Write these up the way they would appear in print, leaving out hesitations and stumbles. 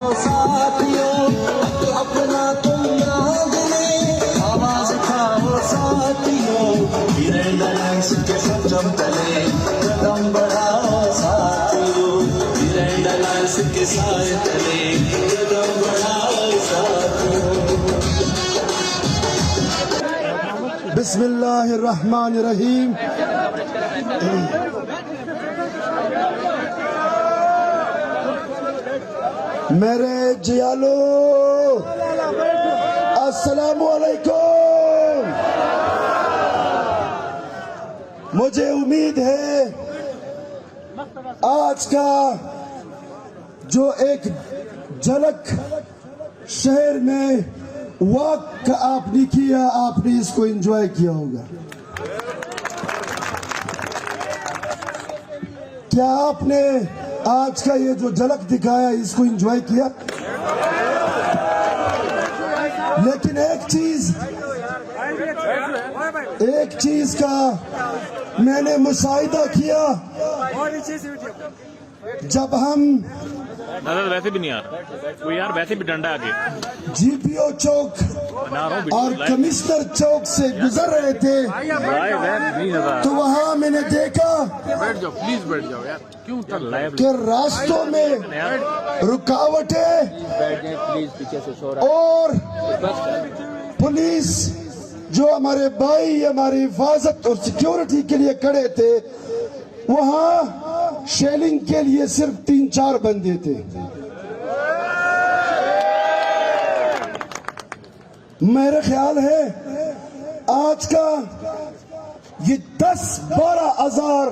साथियों अपना तुम याद में आवाज उठाओ साथियों, वीरेंद्रनाथ के सजम तले कदम बढ़ाओ साथियों, वीरेंद्रनाथ के साए तले कदम बढ़ाओ साथियों। बिस्मिल्लाहिर्रहमानिर्रहीम। मेरे जियालो अस्सलामु अलैकुम। मुझे उम्मीद है आज का जो एक झलक शहर में वक्त आपने किया, आपने इसको एंजॉय किया होगा। क्या आपने आज का ये जो झलक दिखाया इसको एंजॉय किया? लेकिन एक चीज का मैंने मुशाहिदा किया, जब हम वैसे भी नहीं आ रहा वो यार, वैसे भी डंडा आगे जीपीओ चौक और कमिश्नर चौक से गुजर रहे थे तो वहाँ मैंने देखा बैठ जाओ, प्लीज बैठ जाओ यार, क्यों कि रास्तों में रुकावटें और पुलिस जो हमारे भाई हमारी हिफाजत और सिक्योरिटी के लिए खड़े थे, वहाँ शेलिंग के लिए सिर्फ 3-4 बंदे थे। मेरा ख्याल है आज का ये 10-12 हजार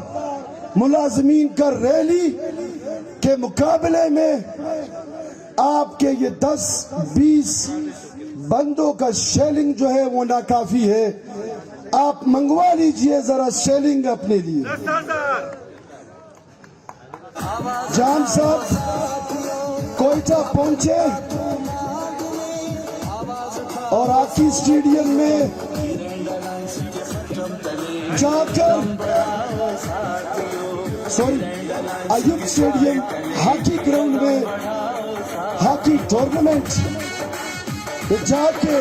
मुलाजमीन का रैली के मुकाबले में आपके ये 10-20 बंदों का शेलिंग जो है वो नाकाफी है। आप मंगवा लीजिए जरा शेलिंग अपने लिए। जान साहब कोयटा पहुंचे और आकी स्टेडियम में जाकर अयुब स्टेडियम हॉकी ग्राउंड में हॉकी टूर्नामेंट जाके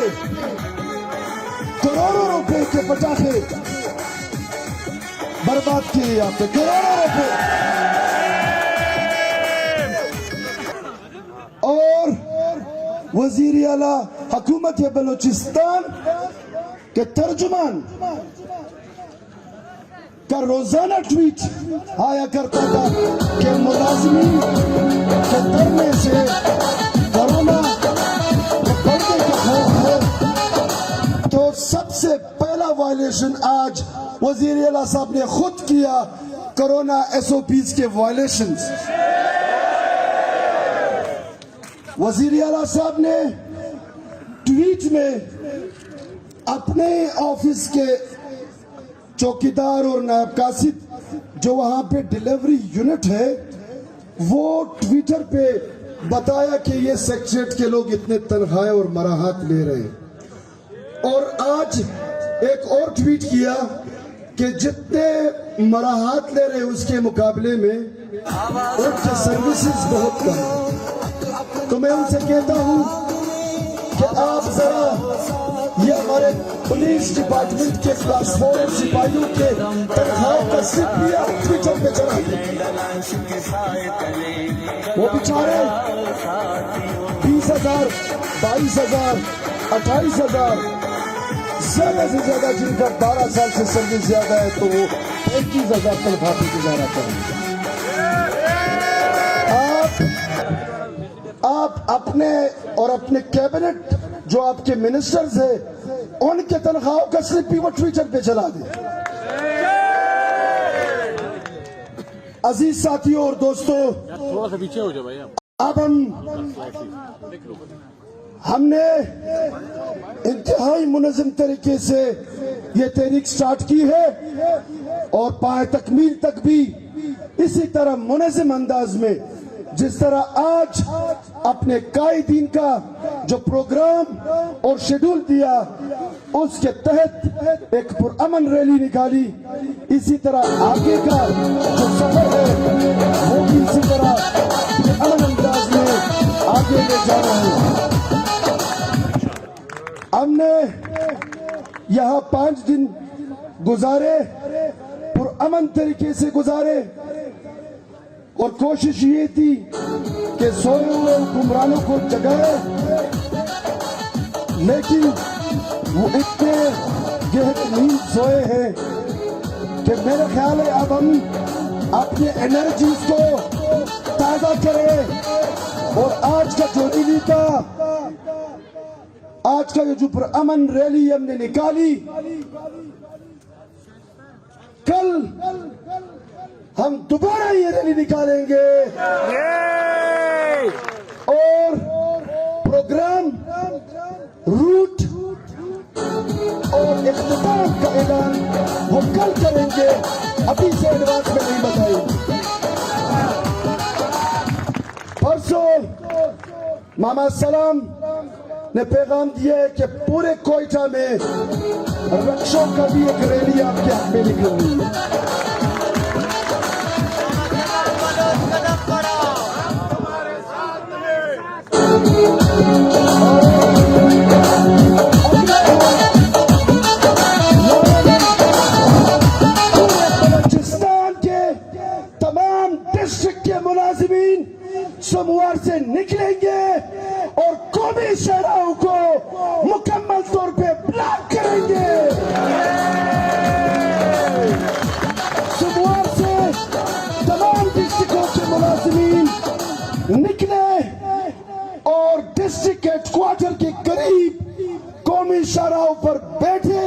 करोड़ों रुपए के पटाखे बर्बाद किए, आपने करोड़ों रुपए। और वजीर आला हुकूमत बलूचिस्तान के तर्जुमान का रोजाना ट्वीट आया करता था कि मुलाजिमीन के डरने से कोरोना बढ़ने का खौफ है। तो सबसे पहला वायलेशन आज वजीर आला साहब ने खुद किया, कोरोना SOPs के वायलेशंस। वजीर आला साहब ने ट्वीट में अपने ऑफिस के चौकीदार और नायब कासिद जो वहां पे डिलीवरी यूनिट है, वो ट्विटर पे बताया कि ये सेक्रेटरीट के लोग इतने तनख्वाहें और मराहत ले रहे हैं। और आज एक और ट्वीट किया कि जितने मराहत ले रहे हैं उसके मुकाबले में उनके सर्विसेज बहुत कम है। तो मैं उनसे कहता हूं कि आप जरा ये हमारे पुलिस डिपार्टमेंट के क्लास 4 सिपाहियों के तनख्वाह का स्लिप भी आप ट्विटर पे चढ़ा दें। वो बेचारे 20,000, 22,000, 28,000, ज्यादा से ज्यादा जिनका 12 साल से सर्विस ज्यादा है तो वो 35,000 तनख्वाह पे गुजारा करेंगे। आप अपने और अपने कैबिनेट जो आपके मिनिस्टर्स हैं उनके तनख्वाहों का स्लिप भी वो ट्विटर पे चला दे। अजीज साथियों और दोस्तों, थोड़ा सा पीछे हो जाओ भाई। अब हमने इंतहाई मुनज़्ज़म तरीके से ये तहरीक स्टार्ट की है और पाए तकमील तक भी इसी तरह मुनज़्ज़म अंदाज में जिस तरह आज अपने कायदीन का जो प्रोग्राम और शेड्यूल दिया उसके तहत एक पुरअमन रैली निकाली, इसी तरह आगे का जो सफर है वो भी इसी तरह अमन अंदाज में आगे ले जाना है। हमने यहाँ 5 दिन गुजारे, पुरअमन तरीके से गुजारे और कोशिश ये थी कि सोए हुए हुक्मरानों को जगाए, लेकिन वो इतने गहरी नींद सोए हैं कि मेरे ख्याल है अब हम अपने एनर्जीज को ताजा करें और आज का जो रैली था, आज का ये जो पुरअमन रैली हमने निकाली, कल हम दोबारा ये रैली निकालेंगे और प्रोग्राम, रूट और इख्तिताम का ऐलान वो कल करेंगे, अभी से एडवांस में नहीं बताएंगे। परसों मामा सलाम ने पैगाम दिया है कि पूरे कोयटा में रक्षों का भी एक रैली आपके हक में निकल रही है। बलूचिस्तान के तमाम डिस्ट्रिक्ट के मुलाजिमीन सोमवार से निकलेंगे और कौमी शहरों को मुकम्मल तौर पे ब्लॉक करेंगे। सोमवार से तमाम डिस्ट्रिक्टों के मुलाजिमीन निकले और डिस्ट्रिक्ट हेडक्वार्टर के करीब कौमी शाहराहों पर बैठे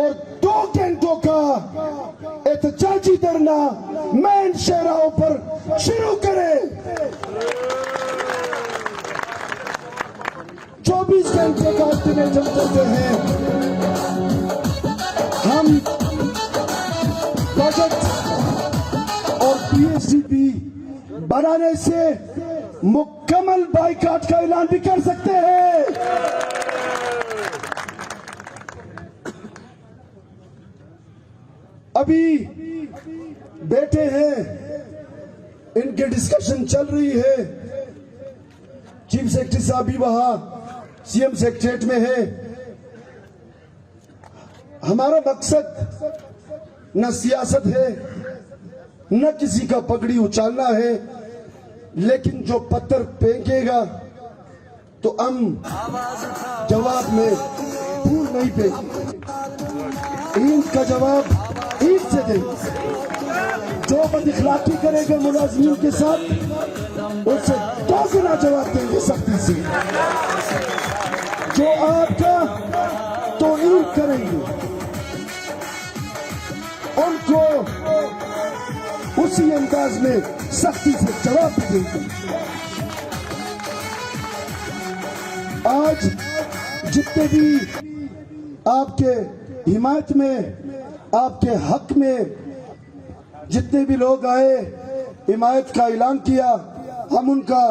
और 2 घंटों का एहतजाजी धरना मेन शाहराहों पर शुरू करें। 24 घंटे का अल्टीमेटम देते हैं। हम बजट और पीएसडीपी बनाने से मुकम्मल बाइकाट का ऐलान भी कर सकते हैं। अभी बैठे हैं, इनकी डिस्कशन चल रही है। चीफ सेक्रेटरी साहब भी वहां सीएम सेक्रेटरीट में है। हमारा मकसद न सियासत है, न किसी का पगड़ी उछालना है, लेकिन जो पत्थर फेंकेगा तो हम जवाब में फूल नहीं फेंकेंगे, ईंट का जवाब ईंट से देंगे। जो बदइखलाकी करेगा मुलाजिमीन के साथ, उससे 2 गुना जवाब देंगे सख्ती से। जो आपका तौहीन करेंगे उनको उसी अंदाज में सख्ती से जवाब भी देंगे। आज जितने भी आपके हिमायत में, आपके हक में जितने भी लोग आए, हिमायत का ऐलान किया, हम उनका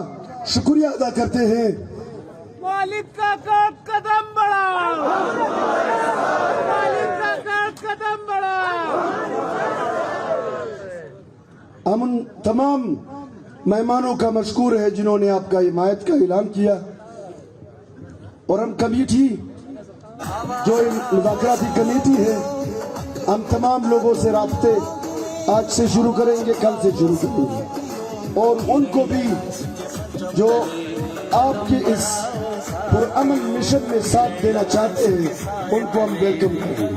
शुक्रिया अदा करते हैं। मालिक का कदम बढ़ाओ, मालिक का कदम बढ़ाओ। हम उन तमाम मेहमानों का मशकूर है जिन्होंने आपका हिमायत का ऐलान किया, और हम कमेटी जो मुज़ाकराती कमेटी है, हम तमाम लोगों से राब्ते आज से शुरू करेंगे, कल से शुरू करेंगे, और उनको भी जो आपके इस पुरअमन मिशन में साथ देना चाहते हैं उनको हम वेलकम करेंगे।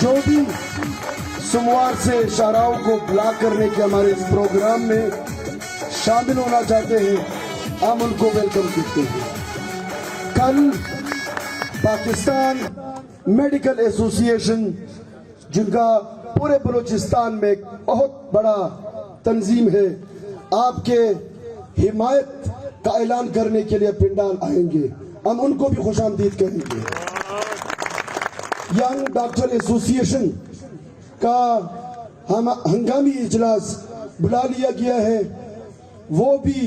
जो भी सोमवार से शाहराहों को ब्लॉक करने के हमारे इस प्रोग्राम में शामिल होना चाहते हैं, हम उनको वेलकम करते हैं। कल पाकिस्तान मेडिकल एसोसिएशन, जिनका पूरे बलूचिस्तान में एक बहुत बड़ा तंजीम है, आपके हिमायत का ऐलान करने के लिए पिंडाल आएंगे, हम उनको भी खुशामदीद करेंगे। यंग डॉक्टर एसोसिएशन का हम हंगामी इजलास बुला लिया गया है, वो भी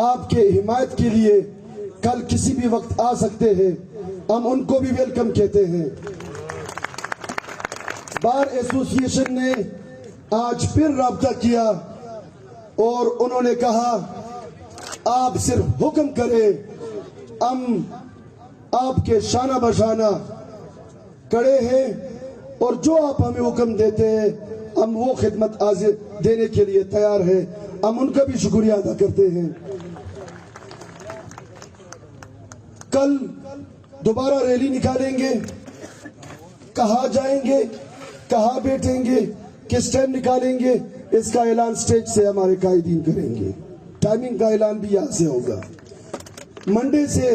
आपके हिमायत के लिए कल किसी भी वक्त आ सकते हैं, हम उनको भी वेलकम कहते हैं। बार एसोसिएशन ने आज फिर राब्ता किया और उन्होंने कहा आप सिर्फ हुक्म करें, हम आपके शाना बशाना खड़े हैं और जो आप हमें हुक्म देते हैं हम वो खिदमत आज देने के लिए तैयार हैं। हम उनका भी शुक्रिया अदा करते हैं। कल दोबारा रैली निकालेंगे, कहाँ जाएंगे, कहाँ बैठेंगे, किस टाइम निकालेंगे, इसका ऐलान स्टेज से हमारे कायदीन करेंगे। टाइमिंग का ऐलान भी यहाँ से होगा। मंडे से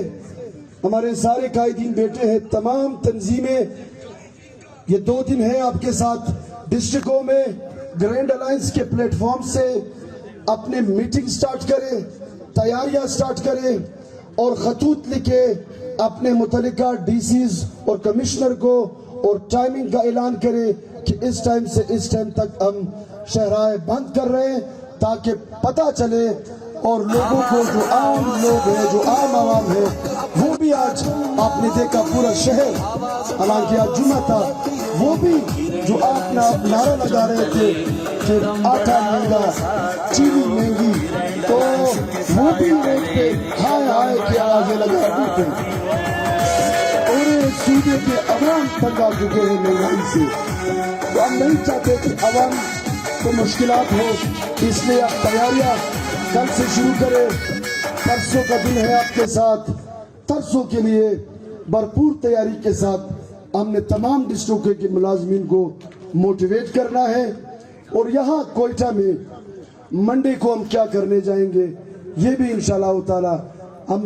हमारे सारे कायदीन बैठे हैं, तमाम तंजीमें ये 2 दिन है आपके साथ डिस्ट्रिक्टों में ग्रैंड अलायंस के प्लेटफॉर्म से अपने मीटिंग स्टार्ट करें, तैयारियां स्टार्ट करें और खतूत लिखे अपने मुतल्लिका डीसीज और कमिश्नर को और टाइमिंग का ऐलान करें कि इस टाइम से इस टाइम तक हम शहराए बंद कर रहे हैं, ताकि पता चले और लोगों को जो आम लोग हैं, जो आम आवाम है, वो भी आज आपने देखा पूरा शहर, हालांकि आज जुमा था, वो भी जो आप नारा लगा रहे थे कि आटा महंगा, चीनी महंगी, तो वो भी रोड पे हाय हाय की आवाजें लगा रहे थे। पूरे सूबे के अवाम तंग आ चुके हैं महंगाई से, तो हम नहीं चाहते कि अवाम को मुश्किलात हो, इसलिए आप तैयारियां कल से शुरू करें। परसों का दिन है आपके साथ, तरसों के लिए भरपूर तैयारी के साथ हमने तमाम डिस्ट्रिक्टों के मुलाजमीन को मोटिवेट करना है। और यहाँ कोयटा में मंडे को हम क्या करने जाएंगे ये भी इंशाल्लाह ताला हम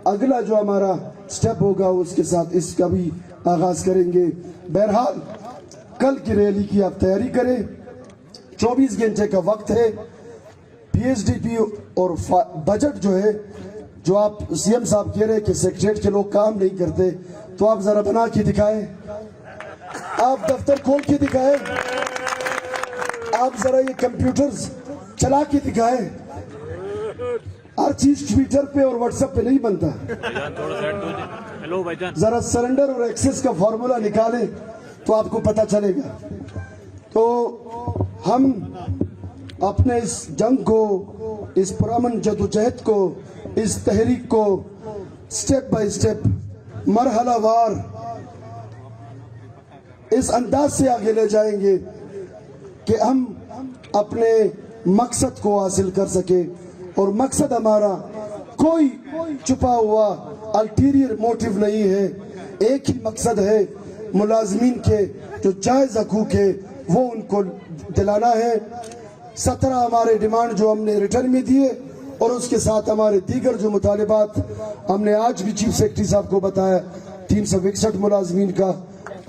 अगला जो हमारा स्टेप होगा उसके साथ इसका भी आगाज करेंगे। बहरहाल कल की रैली की आप तैयारी करें, 24 घंटे का वक्त है। पीएचडीपी और बजट जो है, जो आप सीएम साहब कह रहे हैं कि सेक्रेटरीट के लोग काम नहीं करते, तो आप जरा बना के दिखाएं, आप दफ्तर खोल के दिखाएं, आप जरा ये कंप्यूटर्स चला के दिखाएं। हर चीज ट्विटर पे और व्हाट्सएप पे नहीं बनता। हेलो भाईजान, जरा सरेंडर और एक्सेस का फॉर्मूला निकालें तो आपको पता चलेगा। तो हम अपने इस जंग को, इस पुरअमन जदोजहद को, इस तहरीक को स्टेप बाय स्टेप, मरहलावार इस अंदाज से आगे ले जाएंगे कि हम अपने मकसद को हासिल कर सके। और मकसद हमारा कोई छुपा हुआ अल्टीरियर मोटिव नहीं है, एक ही मकसद है, मुलाजमीन के जो जायज हकूक है वो उनको दिलाना है। 17 हमारे डिमांड जो हमने रिटर्न में दिए और उसके साथ हमारे दीगर जो मुतालिबात हमने आज भी चीफ सेक्रेटरी साहब को बताया, 361 मुलाजमीन का,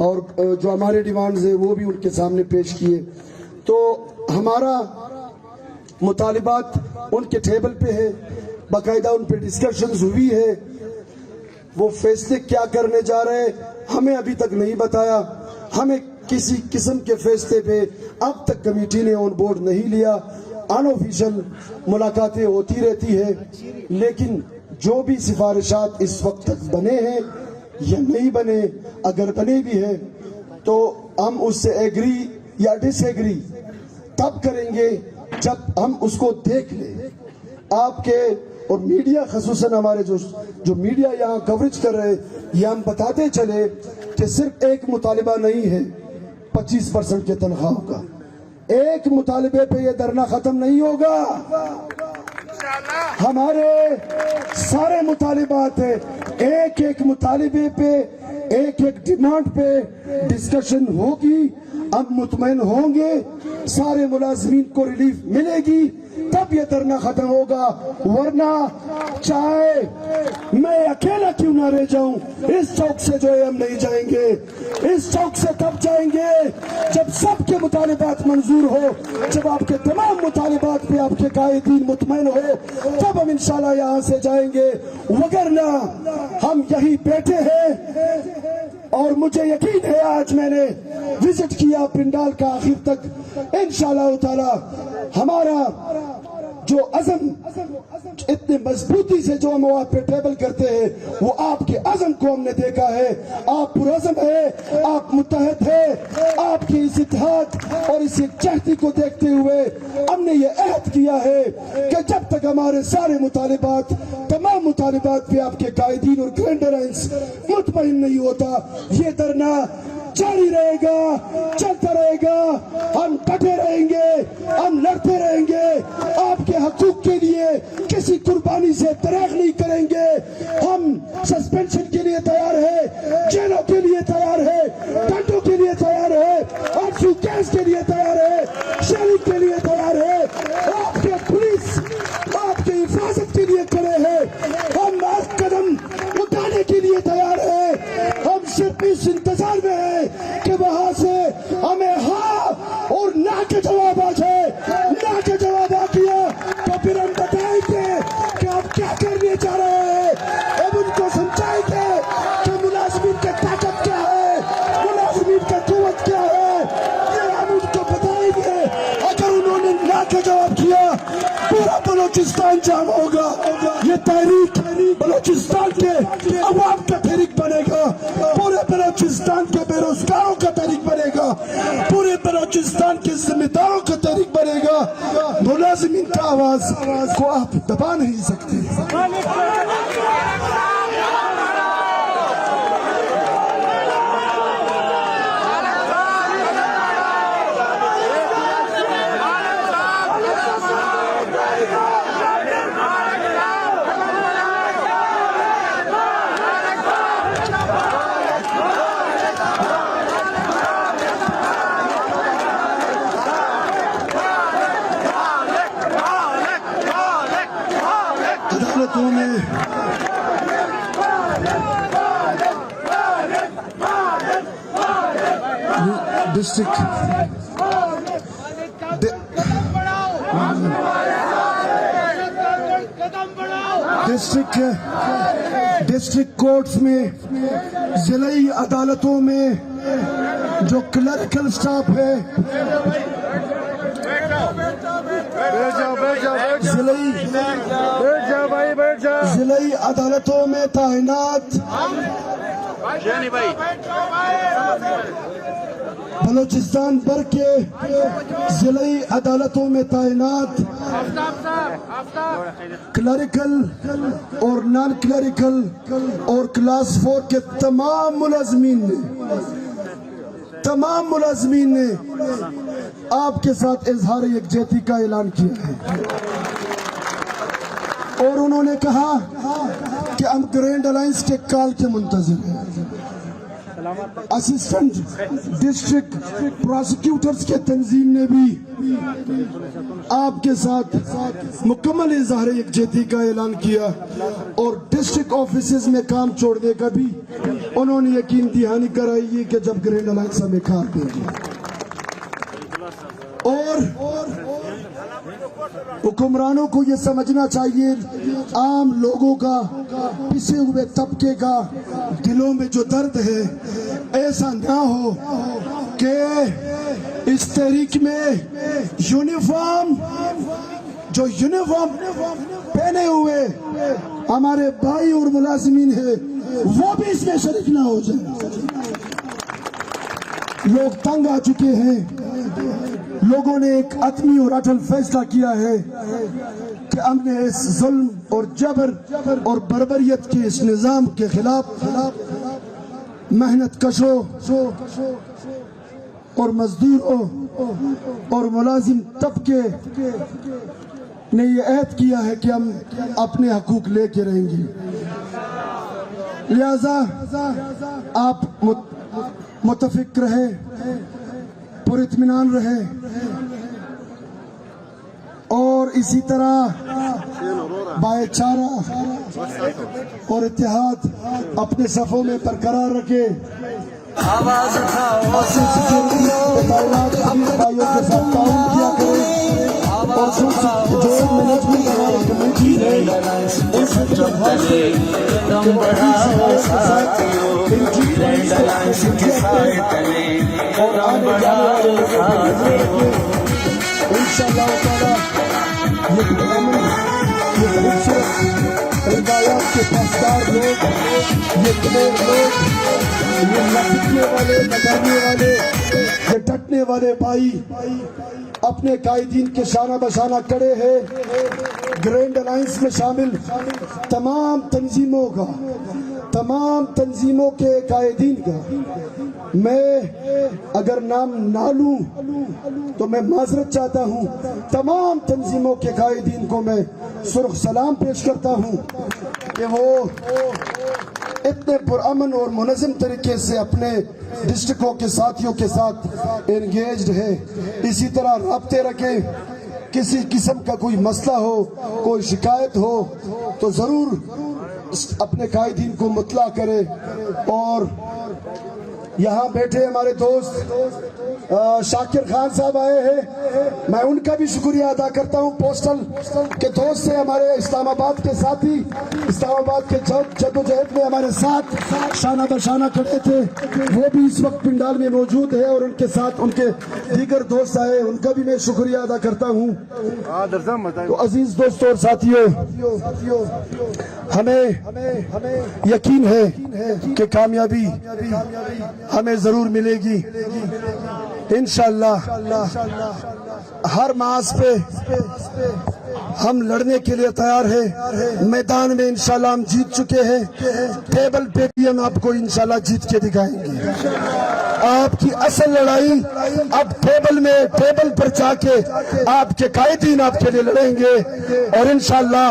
और जो हमारे डिमांड्स है वो भी उनके सामने पेश किए। तो हमारा मुतालिबात उनके टेबल पे है, बाकायदा उन पे डिस्कशंस हुई है। वो फैसले क्या करने जा रहे हैं हमें अभी तक नहीं बताया, हमें किसी किस्म के फैसले पे अब तक कमेटी ने ऑन बोर्ड नहीं लिया। अनऑफिशियल मुलाकातें होती रहती है, लेकिन जो भी सिफारिशात इस वक्त तक बने हैं या नहीं बने, अगर बने भी हैं तो हम उससे एग्री या डिसएग्री तब करेंगे जब हम उसको देख लें। आपके और मीडिया, खसूसन हमारे जो मीडिया यहाँ कवरेज कर रहे हैं, ये हम बताते चले कि सिर्फ एक मुतालिबा नहीं है 25% के तनख्वाह का। एक मुतालिबे पे ये धरना खत्म नहीं होगा, हमारे सारे मुतालिबात है, एक एक मुतालिबे पे, एक एक डिमांड पे डिस्कशन होगी, हम मुतमईन होंगे, सारे मुलाजमीन को रिलीफ मिलेगी, तब ये धरना खत्म होगा। वरना चाहे मैं अकेला क्यों ना रह जाऊं, इस चौक से जो है हम नहीं जाएंगे। इस चौक से तब जाएंगे जब सबके मुतालिबात मंजूर हो, जब आपके तमाम मुतालिबात पे आपके कायदीन मुतमईन हो, तब हम इंशाल्लाह यहाँ से जाएंगे। वगरना हम यही बैठे हैं और मुझे यकीन है, आज मैंने विजिट किया पिंडाल का आखिर तक, इंशाल्लाह ताला हमारा जो अज़म इतने मजबूती से जो हम वहाँ पे टेबल करते हैं, वो आपके अज़म को हमने देखा है। आप पुरअज़म है, आप मुत्तहद है। आपके इस इत्तेहाद और इस यकजहती को देखते हुए हमने ये अहद किया है कि जब तक हमारे सारे मुतालिबात, तमाम मुतालिबात पे आपके कायदीन और ग्रैंड लाइन्स मुतमईन नहीं होता, ये धरना जारी रहेगा, चलता रहेगा। हम डटे रहेंगे, हम लड़ते रहेंगे। आपके हकूक के लिए किसी कुर्बानी से दरेग नहीं करेंगे। हम सस्पेंशन के लिए तैयार है, जेलों के लिए तैयार है, डंडों के लिए तैयार है, आंसू गैस के लिए तैयार है, शेलिंग के लिए तैयार है। आपके पुलिस आपके हिफाजत के लिए खड़े हैं। हम हर कदम उठाने के लिए तैयार है। हम सिर्फ इस इंतजार में है कि वहां से हमें हाँ और ना के जवाब आ जाए। ना के जवाब आ गया तो फिर हम बताएंगे कि आप क्या करने जा रहे हैं। अब उनको समझाएंगे कि मुलाजिमीन की ताकत क्या है, मुलाजिमीन की कुव्वत क्या है, ये हम उनको बताएंगे। अगर उन्होंने ना के जवाब किया, पूरा बलोचिस्तान जाम होगा। ये तहरीक बलोचिस्तान के अवाम का तहरीक बनेगा, पूरे बलोचिस्तान के बेरोजगारों का तहरीक बनेगा, पूरे बलोचिस्तान के जिम्मेदारों का तहरीक बनेगा। मुलाजिमीन का आवाज को आप दबा नहीं सकते। अदालतों में डिस्ट्रिक्ट कोर्ट्स में, जिलाई अदालतों में जो क्लरिकल स्टाफ है, जिलाई अदालतों में तैनात बलोचिस्तान भर के जिलाई अदालतों में तैनात क्लरिकल और नॉन क्लरिकल और क्लास 4 के तमाम मुलाजमीन ने आपके साथ इजहार यकजहती का ऐलान किया है और उन्होंने कहा कि हम ग्रैंड अलायंस के कॉल के मुंतजिर हैं। असिस्टेंट डिस्ट्रिक्ट प्रोसिक्यूटर्स के तंजीम ने भी आपके साथ मुकम्मल इजहार यकजहती का ऐलान किया और डिस्ट्रिक्ट ऑफिसेज में काम छोड़ने का भी उन्होंने यकीन दहानी कराई है कि जब ग्रैंड अलायंस हमें कार देगी। और हुक्मरानों को ये समझना चाहिए, आम लोगों का, पिसे हुए तबके का दिलों में जो दर्द है, ऐसा ना हो कि इस तहरीक में यूनिफॉर्म पहने हुए हमारे भाई और मुलाजिमीन है, वो भी इसमें शरीक ना हो जाए। लोग तंग आ चुके हैं। लोगों ने एक आत्मी और अटल फैसला किया है कि हमने इस जुल्म और जबर और बर्बरियत के इस निजाम के खिलाफ मेहनत कशों और मजदूरों और मुलाजिम तबके ने ये अहद किया है कि हम अपने हकूक लेके रहेंगे। लिहाजा आप मुतफिक रहे, पुरित्मीनान रहे और इसी तरह भाईचारा और इत्तेहाद अपने सफों में बरकरार रखे। आवाज उठाओ अपने भाइयों के साथ ताउन किया करें और जो मैनेजमेंट हमारी कमेटी है इनसे कदम बढ़ाओ साथियों, ग्रैंड अलायंस के साथ चले, कदम बढ़ाओ साथियों। इंशाअल्लाह ताला ये पुरअमन, ये खूबसूरत रिवायात के पासदार लोग, ये दिलेर लोग, ये न बिकने वाले, न डरने वाले, ये डटने वाले भाई अपने कायदीन के शाना बशाना खड़े हैं। ग्रैंड अलायंस में शामिल तमाम तंजीमों के कायदीन का मैं अगर नाम ना लूं तो मैं माजरत चाहता हूं। तमाम तंजीमों के कायदीन को मैं सुर्ख सलाम पेश करता हूं कि वो इतने पुरअमन और मुनज़्ज़म तरीके से अपने डिस्ट्रिक्टों के साथियों के साथ एंगेज्ड है। इसी तरह राब्ते रखें। किसी किस्म का कोई मसला हो, कोई शिकायत हो तो जरूर अपने कायदीन को मुतला करें। और यहाँ बैठे हमारे दोस्त शाकिर खान साहब आए हैं, मैं उनका भी शुक्रिया अदा करता हूँ। पोस्टल के दोस्त से हमारे इस्लामाबाद के साथी, इस्लामाबाद के जद्दोजहद में हमारे साथ शाना बशाना खड़े थे, वो भी इस वक्त पिंडाल में मौजूद है और उनके साथ उनके दीगर दोस्त आए, उनका भी मैं शुक्रिया अदा करता हूँ। तो अजीज दोस्तों और साथियों, हमें यकीन है कि कामयाबी हमें जरूर मिलेगी इंशाअल्लाह। हर मास पे हम लड़ने के लिए तैयार हैं। मैदान में इंशाअल्लाह हम जीत चुके हैं, टेबल पे भी हम आपको इंशाअल्लाह जीत के दिखाएंगे। आपकी असल लड़ाई अब टेबल पर जाके आपके कायदीन आपके लिए लड़ेंगे और इंशाअल्लाह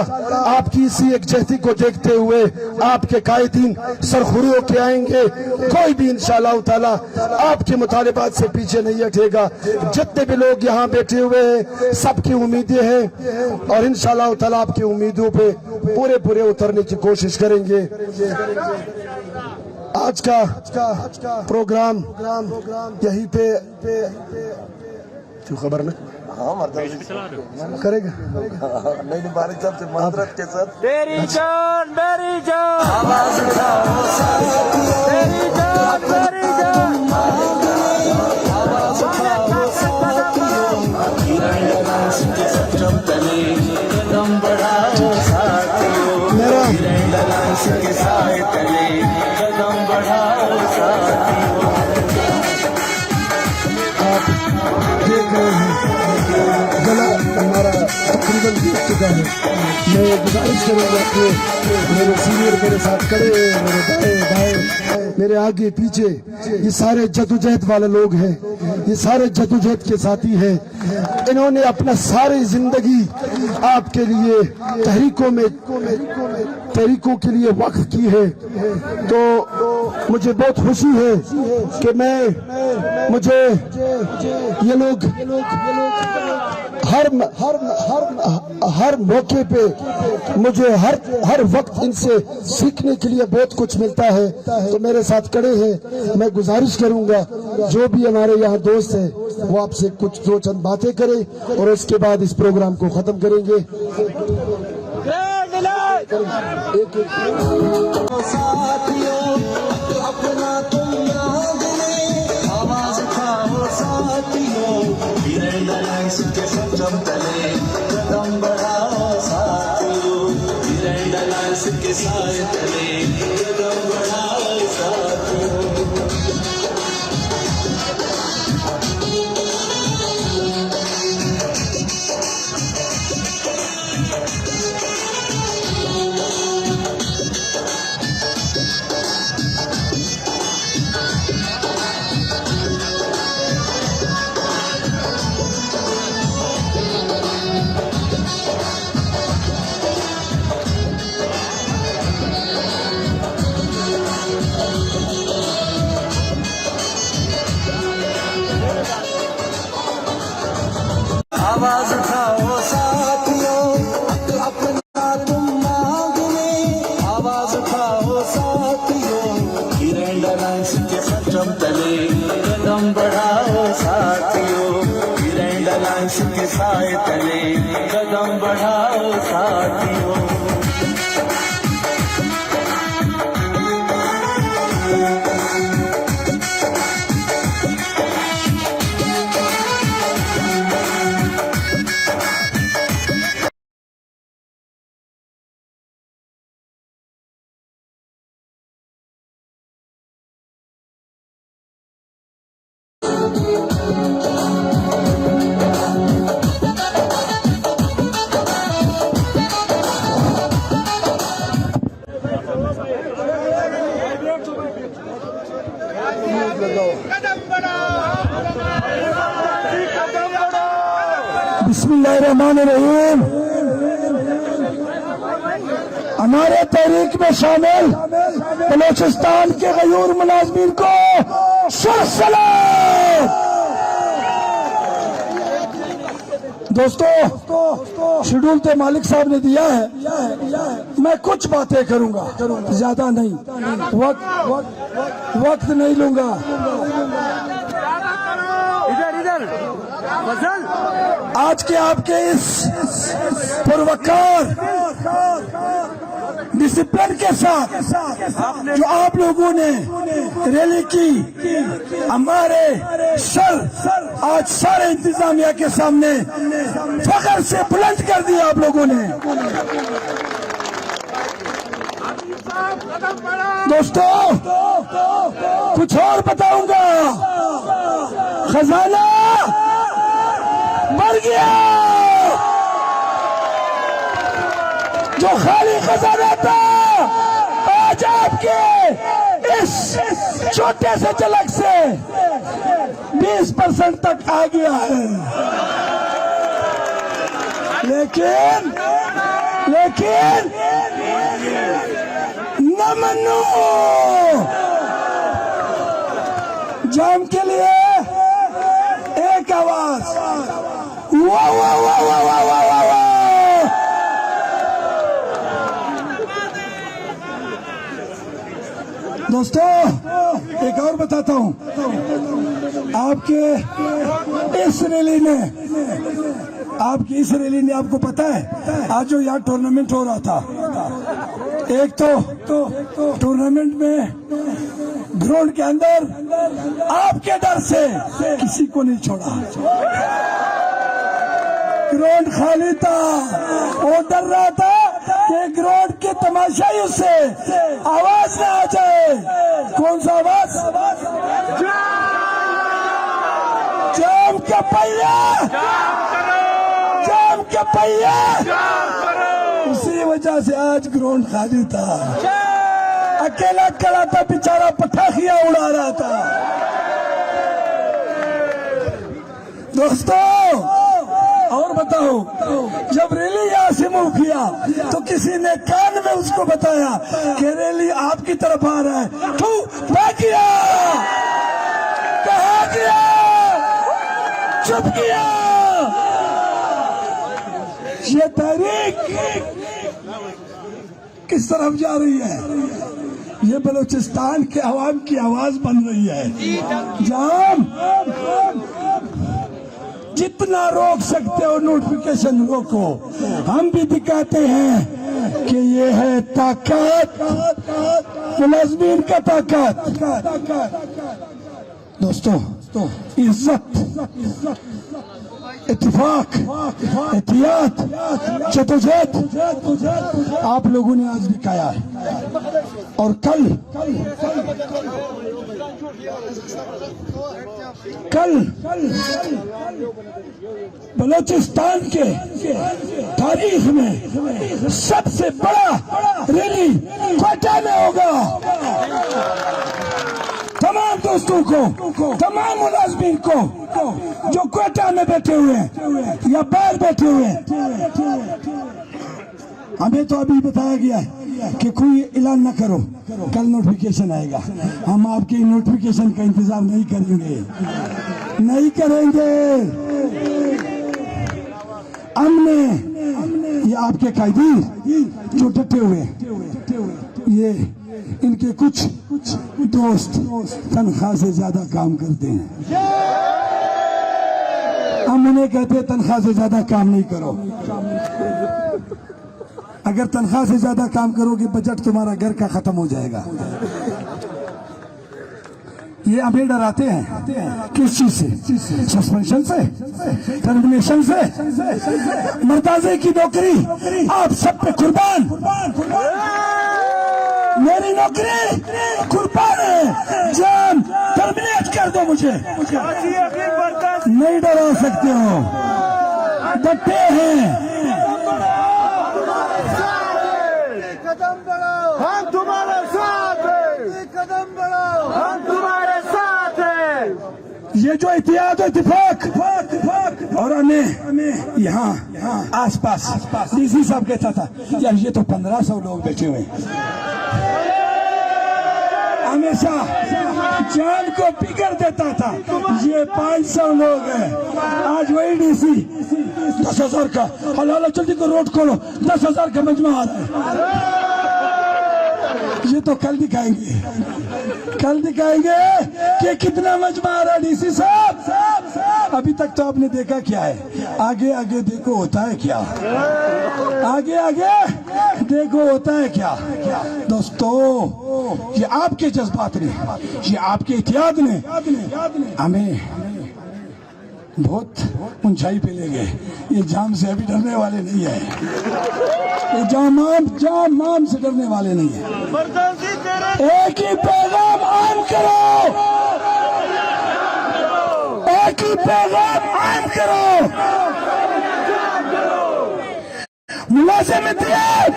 आपकी इसी एकजहती को देखते हुए आपके कायदीन सरखुरू होके आएंगे। कोई भी इंशाअल्लाह ताला आपके मुतालिबात से पीछे नहीं हटेगा। जितने भी लोग यहाँ बैठे हुए हैं सबकी उम्मीदें हैं और इंशाअल्लाह ताला आपकी उम्मीदों पे पूरे उतरने की कोशिश करेंगे। आज का प्रोग्राम यहीं पे क्यों खबर में करेगा नहीं बारिश साहब से माजरत के साथ मेरी जान मेरी जान आवाज उठाओ मेरी जान मेरी जान आवाज उठाओ सत्रम तले कदम बढ़ाओ साथियों, मेरा के साए तले कदम बढ़ाओ साथियों। आप देख रहे हैं गला हमारा तकरीबन बीत चुका है। मैं गुजारिश करूंगा कि मेरे सीनियर मेरे साथ खड़े हैं, मेरे दाएं मेरे आगे पीछे ये सारे जद्दोजहद वाले लोग हैं, ये सारे जद्दोजहद के साथी हैं। इन्होंने अपना सारी जिंदगी आपके लिए तहरीकों के लिए वक्फ की है। तो मुझे बहुत खुशी है कि मुझे ये लोग हर मौके पे मुझे हर वक्त इनसे सीखने के लिए बहुत कुछ मिलता है। तो मेरे साथ खड़े हैं, मैं गुजारिश करूंगा जो भी हमारे यहाँ दोस्त हैं वो आपसे कुछ दो चंद बातें करें और उसके बाद इस प्रोग्राम को खत्म करेंगे। साथियों अपना तुम याद ले, आवाज उठाओ साथियों, ग्रैंड अलायंस के सत्रम तले कदम बढ़ाओ साथियों, ग्रैंड अलायंस के साए तले कदम बढ़ाओ साथियों। आवाज उठाओ साथियों अपना तुम मांग ले, आवाज उठाओ साथियों, ग्रैंड अलायंस के सत्रम तले कदम बढ़ाओ साथियों, ग्रैंड अलायंस के साए तले कदम बढ़ाओ साथियों। बिस्मिल्लाहिर्रहमानिर्रहीम। हमारे तहरीक में शामिल बलोचिस्तान के गयूर मुलाजमीन को सलाम। दोस्तों, शेड्यूल तो मालिक साहब ने दिया है, मैं कुछ बातें करूंगा, ज्यादा नहीं, वक्त नहीं लूंगा। आज के आपके इस पुरवकार डिसिप्लिन के साथ जो आप लोगों ने रैली की, हमारे सर आज सारे इंतजामिया के सामने फख्र से बुलंद कर दिया आप लोगों ने। दोस्तों, कुछ और बताऊंगा, खजाना मर गया। जो खाली खजाना था आज आपके इस छोटे से झलक से 20% तक आ गया है। लेकिन न मनो जाम के लिए एक आवाज, वाह वाह वाह वाह वाह वाह वाह वाह। दोस्तों, एक और बताता हूं, आपके इस रैली ने आपको पता है आज जो यहाँ टूर्नामेंट हो रहा था, एक तो टूर्नामेंट में ग्राउंड के अंदर आपके डर से किसी को नहीं छोड़ा। ग्राउंड खाली था, वो डर रहा था कि ग्राउंड के तमाशाइयों से आवाज ना आ जाए। कौन सा आवाज? जाम का पहिया, जाम का पहिया। उसी वजह से आज ग्राउंड खाली था, अकेला खड़ा था, बेचारा पटाखियां उड़ा रहा था। दोस्तों, और बताओ, जब रैली यहाँ से मूव किया तो किसी ने कान में उसको बताया कि रैली आपकी तरफ आ रहा है। तू भागिया, कहा गया, चुप किया। ये तहरीक किस तरफ जा रही है? ये बलूचिस्तान के अवाम की आवाज बन रही है। जाम जितना रोक सकते हो नोटिफिकेशन रोको। हम भी दिखाते हैं कि ये है ताकत, मुलाजमीन का ताकत। दोस्तों, इज्जत, इत्तेफाक, एहतियात, जदोजहद आप लोगों ने आज दिखाया है। और कल बलूचिस्तान के तारीख में सबसे बड़ा रैली क्वेटा में होगा। तमाम दोस्तों को, तमाम मुलाजमीन को जो क्वेटा में बैठे हुए हैं या बाहर बैठे हुए हैं, हमें तो अभी बताया गया है कि कोई ऐलान न करो, कल नोटिफिकेशन आएगा। हम आपके नोटिफिकेशन का इंतजार नहीं करेंगे, नहीं करेंगे। हमने ये आपके कायदीन जो डटे हुए, ये इनके कुछ दोस्त तनख्वाह से ज्यादा काम करते हैं। हम उन्हें कहते हैं तनख्वाह से ज्यादा काम नहीं करो। अगर तनख्वाह से ज्यादा काम करोगे बजट तुम्हारा घर का खत्म हो जाएगा। ये हमें डराते हैं किस चीज से? सस्पेंशन से, टर्मिनेशन से। मर्दाजे की नौकरी आप सब पे कुर्बान, मेरी नौकरी कुर्बान है। जान टर्मिनेट कर दो मुझे, नहीं डरा सकते हो, डटे हैं। कदम बढ़ाओ, हम तुम्हारे साथ हैं। कदम बढ़ाओ, हम तुम्हारे साथ हैं। ये जो इत्तेहाद और इत्तेफाक और हमें यहाँ आसपास डीसी साहब कहता था यार ये तो 1500 लोग बैठे हुए हमेशा जान को बिगड़ देता था ये 500 लोग हैं। आज वही डीसी 10,000 का हलाला जल्दी को रोड खोलो 10,000 का मजमा आ रहा है। ये तो कल दिखाएंगे कि कितना मजमा आ रहा है डीसी साहब। अभी तक तो आपने देखा क्या है, आगे आगे देखो होता है क्या, आगे आगे देखो होता है क्या। दोस्तों ये आपके जज्बात ने, ये आपके इत्तेहाद ने हमें बहुत ऊंचाई पे ले गए। ये जाम से अभी डरने वाले नहीं है, ये जाम से डरने वाले नहीं है। एक ही पैगाम आम करो, एक ही पैगाम आम करो। मुलाजिम इत्तेहाद,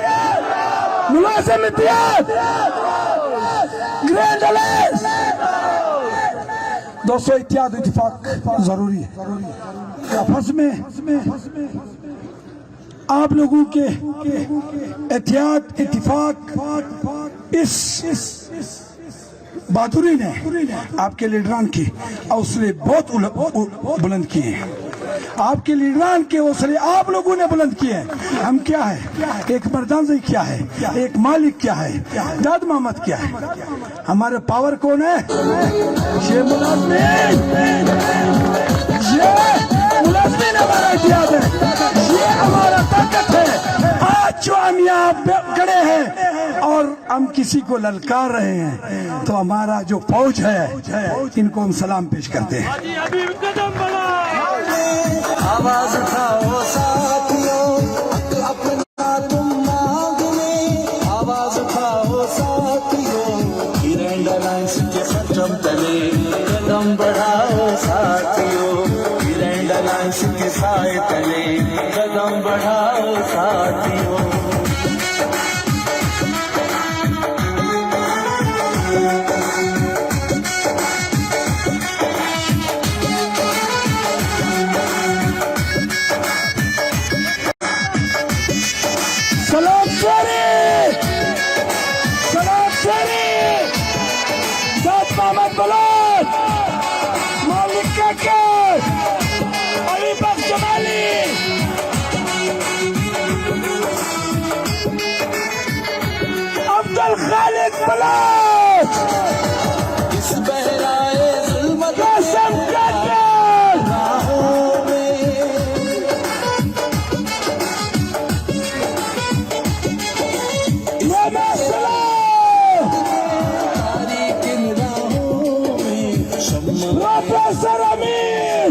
ग्रैंड अलायंस। दोस्तों इत्तेहाद इत्तेफाक जरूरी है। आपस में आप लोगों के इत्तेहाद इत्तेफाक इस बहादुरी ने आपके लीडरान की हौसले बहुत बुलंद किए हैं। आपके लीडरान के हौसले आप लोगों ने बुलंद किए हैं। हम क्या है, एक मर्दानजी क्या है, एक मालिक क्या है, दाद मोहम्मद क्या है, हमारे पावर कौन है? ये मुलाज़िमीन हमारा इत्तेहाद है, ये हमारा ताकत है। आज जो हम यहाँ खड़े हैं और हम किसी को ललकार रहे हैं तो हमारा जो फौज है इनको हम सलाम पेश करते हैं। आवाज उठाओ साथियों, अपना तुम मांगने। आवाज उठाओ साथियों, ग्रैंड अलायंस के परचम तले कदम बढ़ाओ साथियों, ग्रैंड अलायंस के साए तले कदम बढ़ाओ साथियों। मोहम्मद बलोच, मौलिक काकर, अली बख्श जमाली, अब्दुल खालिद बलोच, इस बहराए ज़ुल्मत कसम काकर, राहों में ये मसला प्रोफेसर अमीर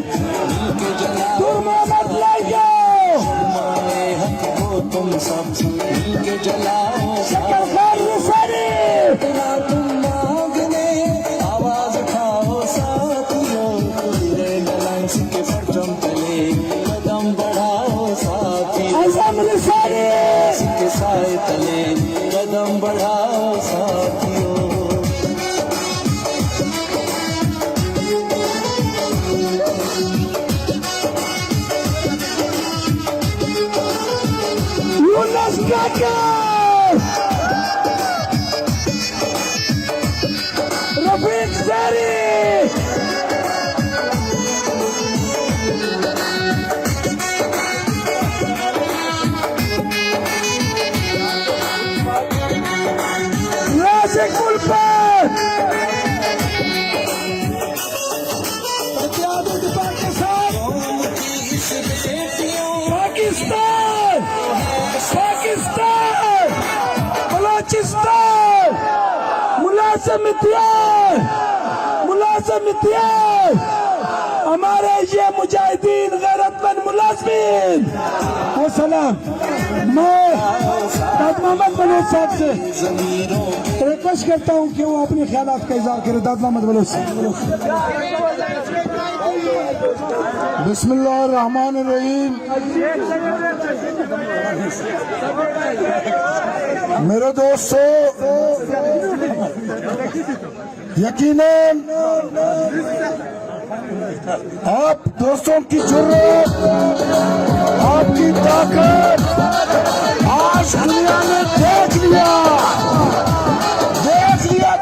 मोहम्मद लाइयो, तुम सब मिलके जलाओ शक्ल खान रुसानी, तुम मांगने। आवाज उठाओ साथियों, ग्रैंड अलायंस के परचम तले कदम बढ़ाओ साथियों, आज़म रुसानी के साए तले कदम बढ़ाओ साथियों। रफीक ज़ेरी, राशिक मुल्क पाकिस्तान, बलोचिस्तान, मुलाज़िम इत्तेहाद, हमारे ये मुजाहिदीन गैरतमंद मुलाज़िमीन वो सलाम। मैं दाद मोहम्मद बलोच साहब से रिक्वेस्ट करता हूँ कि वो अपने ख्यालात का इज़हार करें। दाद मोहम्मद बलोच साहब। बिस्मिल्लाहिर्रहमानिर्रहीम। मेरे दोस्तों, यकीनन आप दोस्तों की जरूरत, आपकी ताकत आज दुनिया ने देख लिया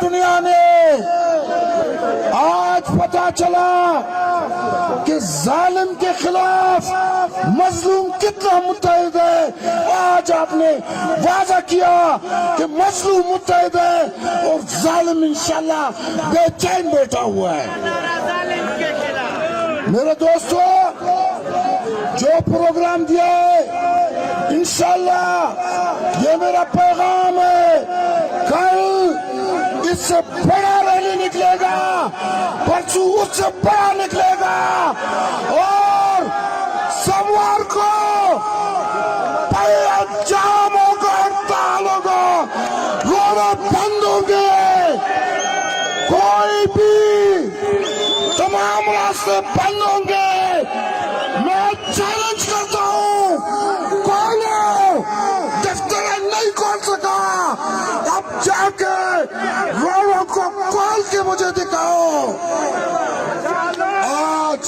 दुनिया ने। आज पता चला कि जालिम के खिलाफ मजलूम कितना मुत्तहिद है। आज आपने वादा किया कि मजलूम मुत्तहिद है और जालिम इंशाल्लाह बेचैन बैठा हुआ है। मेरे दोस्तों, जो प्रोग्राम दिया है इंशाल्लाह ये मेरा पैगाम है। कल इससे बड़ा रैली निकलेगा, परसों उससे बड़ा निकलेगा और सोमवार को जाम होगा, हड़ताल होगा, रोड बंद होंगे, कोई भी तमाम रास्ते बंद होंगे। मैं चैलेंज करता हूँ, खोलो, दफ्तर नहीं खोल सका, अब जाके रोडों को खोल के मुझे दिखाओ। आज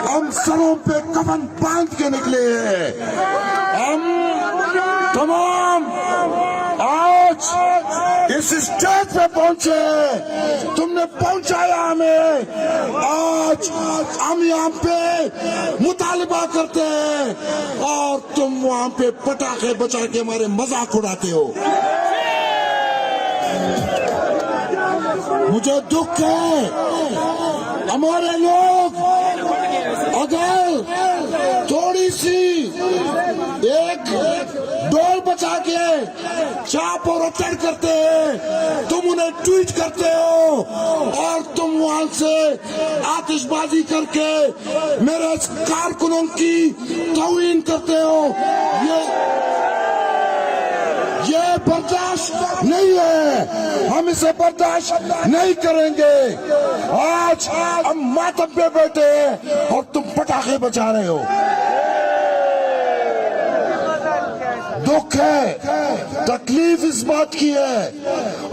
हम सरों पे कफन बांध के निकले हैं, हम तमाम आज इस स्टेज पे पहुंचे, तुमने पहुंचाया हमें। आज हम यहाँ पे मुतालिबा करते हैं और तुम वहाँ पे पटाखे बचा के हमारे मजाक उड़ाते हो। मुझे दुख है, हमारे लोग अगर थोड़ी सी एक डोल बचा के चाप और अटैक करते हैं, तुम उन्हें ट्वीट करते हो और तुम वहां से आतिशबाजी करके मेरे कारकुनों की तौहीन करते हो। ये बर्दाश्त नहीं है, हम इसे बर्दाश्त नहीं करेंगे। आज हम मातम पे बैठे हैं और तुम पटाखे बजा रहे हो। दुख है, तकलीफ इस बात की है,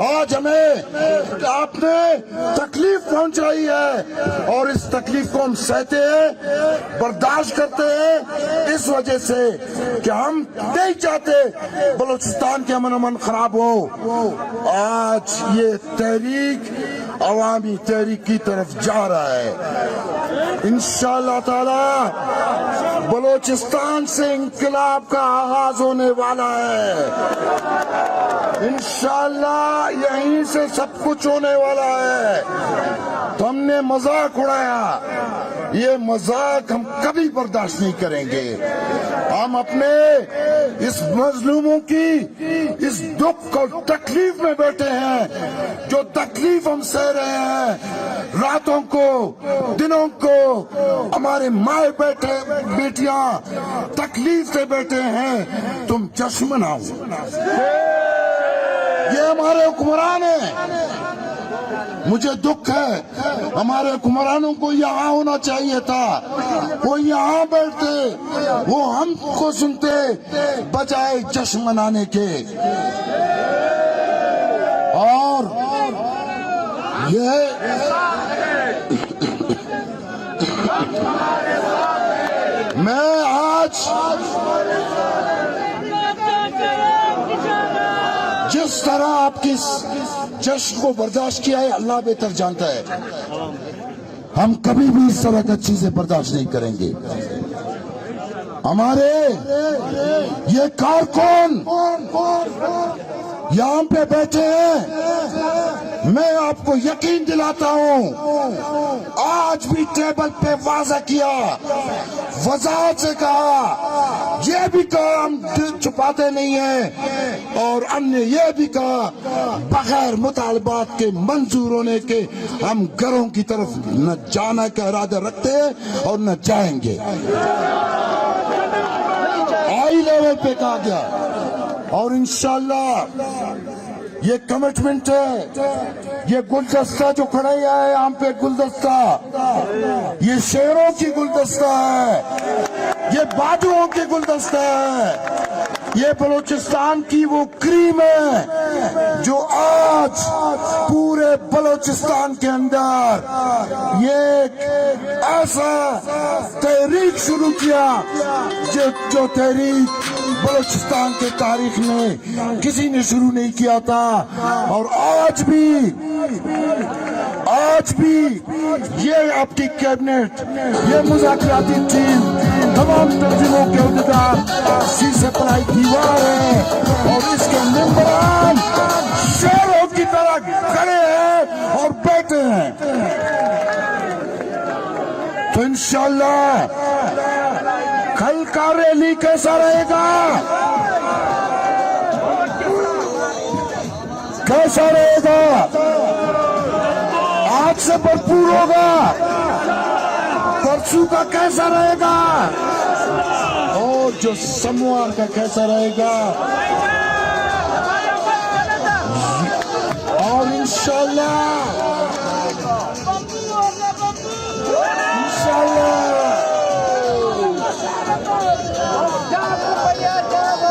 आज हमें आपने तकलीफ पहुंचाई है और इस तकलीफ को हम सहते हैं, बर्दाश्त करते हैं इस वजह से कि हम नहीं चाहते बलूचिस्तान के अमन खराब हो। आज ये तहरीक अवामी तहरीक की तरफ जा रहा है। इंशाअल्लाह ताला बलूचिस्तान से इंकलाब का आगाज होने वाला है। इंशाअल्लाह यहीं से सब कुछ होने वाला है। तो हमने मजाक उड़ाया, ये मजाक हम कभी बर्दाश्त नहीं करेंगे। हम अपने इस मजलूमों की इस दुख और तकलीफ में बैठे हैं, जो तकलीफ हम सह रहे हैं, रातों को दिनों को हमारे माए बैठे बेटियां तकलीफ से बैठे हैं, तुम जश्न मनाओ। ये हमारे हुक्मरान है, मुझे दुख है, हमारे हुक्मरानों को यहाँ होना चाहिए था, वो यहाँ बैठते, वो हमको सुनते बजाय जश्न मनाने के। और ये मैं आज जिस तरह आपकी जश्न को बर्दाश्त किया है, अल्लाह बेहतर जानता है, हम कभी भी इस तरह की चीजें बर्दाश्त नहीं करेंगे। हमारे ये कारकुन यहाँ पे बैठे हैं, मैं आपको यकीन दिलाता हूँ, आज भी टेबल पे वाज़ा किया, वजाहत से कहा, ये भी कहा हम दिल छुपाते नहीं हैं, और हमने ये भी कहा बगैर मुतालबात के मंजूर होने के हम घरों की तरफ न जाना का इरादा रखते हैं और न जाएंगे। हाई लेवल पे कहा गया और इंशाल्लाह ये कमिटमेंट है। ये गुलदस्ता जो खड़ा है यहाँ पे, गुलदस्ता ये शेरों की गुलदस्ता है, ये बाजुओं की गुलदस्ता है। ये बलूचिस्तान की वो क्रीम है जो आज पूरे बलूचिस्तान के अंदर ये ऐसा तहरीक शुरू किया जो तहरीक बलूचिस्तान के तारीख में किसी ने शुरू नहीं किया था। और आज भी ये आपकी कैबिनेट, ये मुज़ाकराती टीम, तमाम तंजीमों के उहदेदार शीशे पलाई दीवार है और इसके मेंबरान शेरों की तरह खड़े हैं और बैठे हैं। तो इंशाअल्लाह कल का रैली कैसा रहेगा? कैसा रहेगा? आज से भरपूर होगा। परसों का कैसा रहेगा? और जो सोमवार का कैसा रहेगा? और इंशाअल्लाह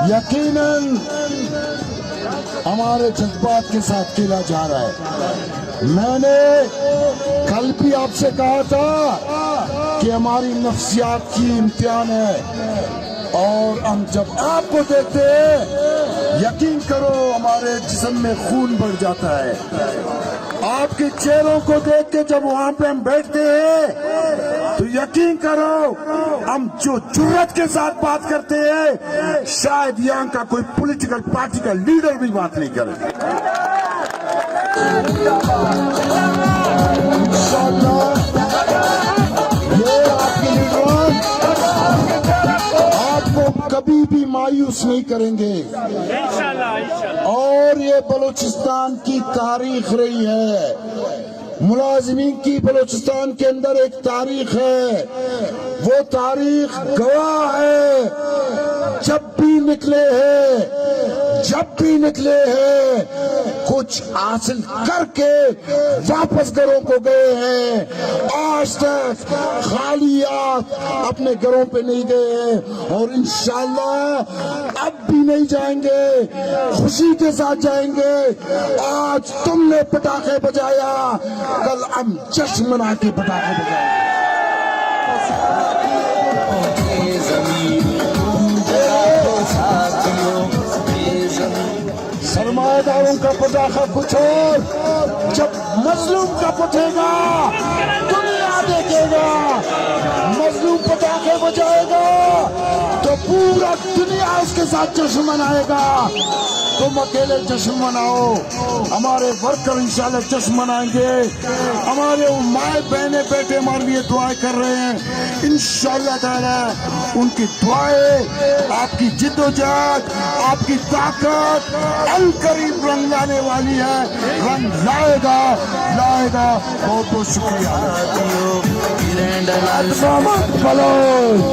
यकीनन हमारे जज्बात के साथ खेला जा रहा है। मैंने कल भी आपसे कहा था कि हमारी नफ्सियात की इम्तिहान है और हम जब आपको देखते हैं यकीन करो हमारे जिस्म में खून बढ़ जाता है। आपके चेहरों को देख के जब वहां पे हम बैठते हैं तो यकीन करो हम जो जुर्रत के साथ बात करते हैं शायद यहाँ का कोई पॉलिटिकल पार्टी का लीडर भी बात नहीं करे। ये आपके लीडर आपको कभी भी मायूस नहीं करेंगे और ये बलूचिस्तान की तारीख रही है। मुलाजिमीन की बलूचिस्तान के अंदर एक तारीख है, वो तारीख गवाह है। जब भी निकले हैं कुछ हासिल करके वापस घरों को गए हैं। आज तक खालियात अपने घरों पे नहीं गए हैं और इंशाअल्लाह अब भी नहीं जाएंगे, खुशी के साथ जाएंगे। आज तुमने पटाखे बजाया, कल हम जश्न मना के पटाखे बजाएंगे। सरमाएदारों का पटाखा कुछ और, जब मजलूम का फटेगा दुनिया देखेगा। मजलूम पटाखे बजाएगा तो पूरा दुनिया उसके साथ जश्न मनाएगा। तुम अकेले जश्न मनाओ, हमारे वर्कर इंशाल्लाह जश्न मनाएंगे। हमारे माए बहने बेटे हमारे लिए दुआएं कर रहे हैं। इंशाल्लाह ताला उनकी दुआएं, आपकी जिद्दोजहद, आपकी ताकत अल करीब रंग लाने वाली है, रंग लाएगा। बहुत बहुत शुक्रिया। मत बलोच।